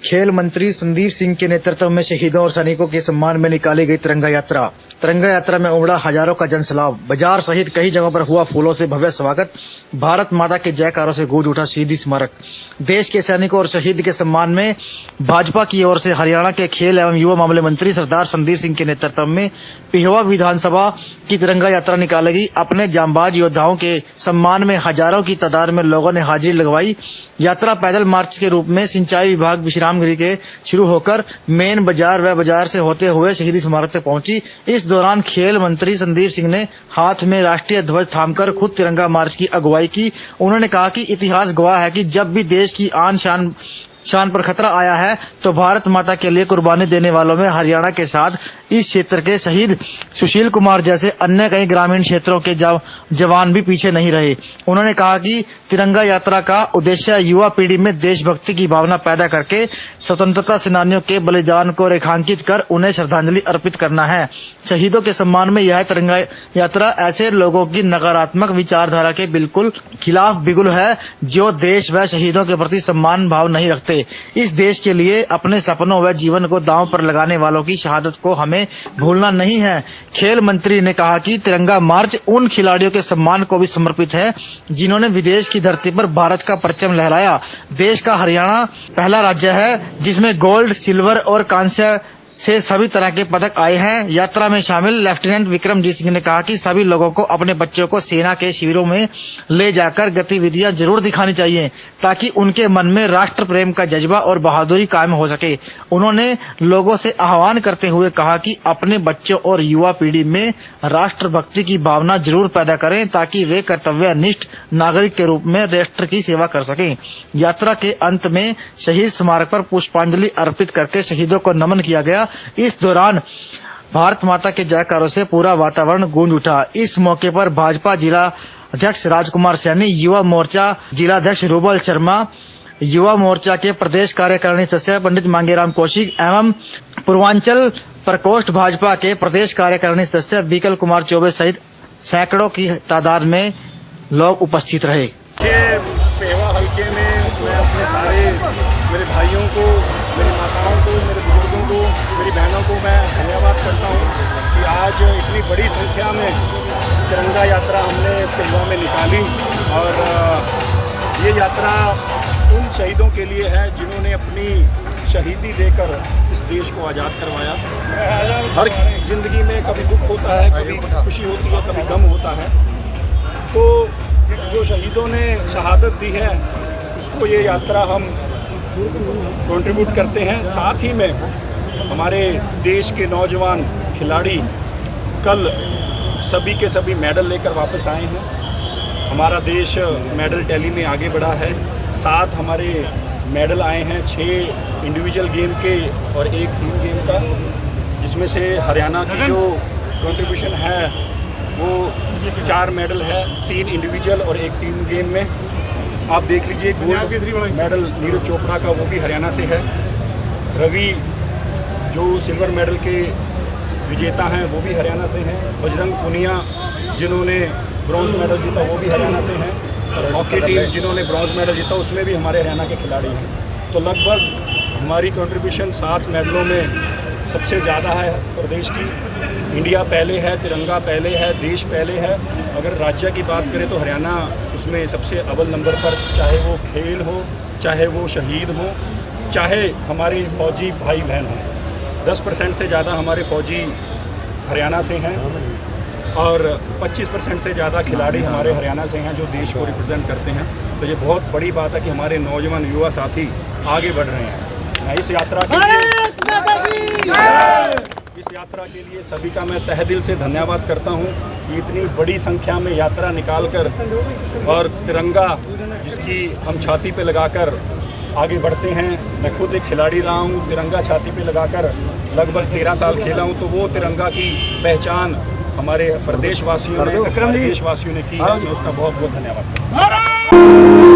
खेल मंत्री संदीप सिंह के नेतृत्व में शहीदों और सैनिकों के सम्मान में निकाली गई तिरंगा यात्रा। तिरंगा यात्रा में उमड़ा हजारों का जनसैलाब। बाजार सहित कई जगहों पर हुआ फूलों से भव्य स्वागत। भारत माता के जयकारों से गूंज उठा शहीदी स्मारक। देश के सैनिकों और शहीद के सम्मान में भाजपा की ओर से हरियाणा के खेल एवं युवा मामले मंत्री सरदार संदीप सिंह के नेतृत्व में पिहोवा विधानसभा की तिरंगा यात्रा निकाली गई। अपने जांबाज योद्धाओं के सम्मान में हजारों की तादाद में लोगों ने हाजिरी लगवाई। यात्रा पैदल मार्च के रूप में सिंचाई विभाग विश्रामगृह के शुरू होकर मेन बाजार व बाजार से होते हुए शहीदी स्मारक तक पहुंची। इस दौरान खेल मंत्री संदीप सिंह ने हाथ में राष्ट्रीय ध्वज थामकर खुद तिरंगा मार्च की अगुवाई की। उन्होंने कहा कि इतिहास गवाह है कि जब भी देश की आन शान पर खतरा आया है तो भारत माता के लिए कुर्बानी देने वालों में हरियाणा के साथ इस क्षेत्र के शहीद सुशील कुमार जैसे अन्य कई ग्रामीण क्षेत्रों के जवान भी पीछे नहीं रहे। उन्होंने कहा कि तिरंगा यात्रा का उद्देश्य युवा पीढ़ी में देशभक्ति की भावना पैदा करके स्वतंत्रता सेनानियों के बलिदान को रेखांकित कर उन्हें श्रद्धांजलि अर्पित करना है। शहीदों के सम्मान में यह तिरंगा यात्रा ऐसे लोगों की नकारात्मक विचारधारा के बिल्कुल खिलाफ बिगुल है जो देश व शहीदों के प्रति सम्मान भाव नहीं रखते। इस देश के लिए अपने सपनों व जीवन को दांव पर लगाने वालों की शहादत को हमें भूलना नहीं है। खेल मंत्री ने कहा कि तिरंगा मार्च उन खिलाड़ियों के सम्मान को भी समर्पित है जिन्होंने विदेश की धरती पर भारत का परचम लहराया। देश का हरियाणा पहला राज्य है जिसमें गोल्ड, सिल्वर और कांस्य से सभी तरह के पदक आए हैं। यात्रा में शामिल लेफ्टिनेंट विक्रमजीत सिंह ने कहा कि सभी लोगों को अपने बच्चों को सेना के शिविरों में ले जाकर गतिविधियां जरूर दिखानी चाहिए ताकि उनके मन में राष्ट्र प्रेम का जज्बा और बहादुरी कायम हो सके। उन्होंने लोगों से आह्वान करते हुए कहा कि अपने बच्चों और युवा पीढ़ी में राष्ट्रभक्ति की भावना जरूर पैदा करें ताकि वे कर्तव्यनिष्ठ नागरिक के रूप में राष्ट्र की सेवा कर सकें। यात्रा के अंत में शहीद स्मारक पर पुष्पांजलि अर्पित करके शहीदों को नमन किया गया। इस दौरान भारत माता के जयकारों से पूरा वातावरण गूंज उठा। इस मौके पर भाजपा जिला अध्यक्ष राजकुमार सैनी, युवा मोर्चा जिलाध्यक्ष रूबल शर्मा, युवा मोर्चा के प्रदेश कार्यकारिणी सदस्य पंडित मांगेराम कौशिक एवं पूर्वांचल प्रकोष्ठ भाजपा के प्रदेश कार्यकारिणी सदस्य बीकल कुमार चौबे सहित सैकड़ों की तादाद में लोग उपस्थित रहे। पिहोवा हल्के में मैं अपने सारे मेरे भाइयों को, मेरी माताओं को, मेरे बुजुर्गों को, मेरी बहनों को मैं धन्यवाद करता हूँ कि आज इतनी बड़ी संख्या में तिरंगा यात्रा हमने पिहोवा में निकाली। और ये यात्रा उन शहीदों के लिए है जिन्होंने अपनी शहीदी देकर इस देश को आज़ाद करवाया। हर जिंदगी में कभी दुख होता है, कभी खुशी होती है, कभी गम होता है। तो जो शहीदों ने शहादत दी है उसको ये यात्रा हम कंट्रीब्यूट करते हैं। साथ ही में हमारे देश के नौजवान खिलाड़ी कल सभी के सभी मेडल लेकर वापस आए हैं। हमारा देश मेडल टैली में आगे बढ़ा है। 7 हमारे मेडल आए हैं, 6 इंडिविजुअल गेम के और 1 टीम गेम का, जिसमें से हरियाणा की जो कंट्रीब्यूशन है वो 4 मेडल है, 3 इंडिविजुअल और 1 टीम गेम में। आप देख लीजिए गोल्ड मेडल नीरज चोपड़ा का वो भी हरियाणा से है। रवि जो सिल्वर मेडल के विजेता हैं वो भी हरियाणा से हैं। बजरंग पुनिया जिन्होंने ब्रॉन्ज मेडल जीता वो भी हरियाणा से हैं। हॉकी टीम जिन्होंने ब्रॉन्ज मेडल जीता उसमें भी हमारे हरियाणा के खिलाड़ी हैं। तो लगभग हमारी कंट्रीब्यूशन 7 मेडलों में सबसे ज़्यादा है प्रदेश की। इंडिया पहले है, तिरंगा पहले है, देश पहले है। अगर राज्य की बात करें तो हरियाणा उसमें सबसे अव्वल नंबर पर, चाहे वो खेल हो, चाहे वो शहीद हो, चाहे हमारे फौजी भाई बहन हों। 10% से ज़्यादा हमारे फौजी हरियाणा से हैं और 25% से ज़्यादा खिलाड़ी हमारे हरियाणा से हैं जो देश को रिप्रेजेंट करते हैं। तो ये बहुत बड़ी बात है कि हमारे नौजवान युवा साथी आगे बढ़ रहे हैं। मैं इस यात्रा के लिए सभी का मैं तहे दिल से धन्यवाद करता हूं कि इतनी बड़ी संख्या में यात्रा निकालकर और तिरंगा जिसकी हम छाती पे लगाकर आगे बढ़ते हैं। मैं खुद एक खिलाड़ी रहा हूं, तिरंगा छाती पे लगाकर लगभग 13 साल खेला हूं। तो वो तिरंगा की पहचान हमारे प्रदेशवासियों ने की है। मैं उसका बहुत बहुत धन्यवाद करता हूं।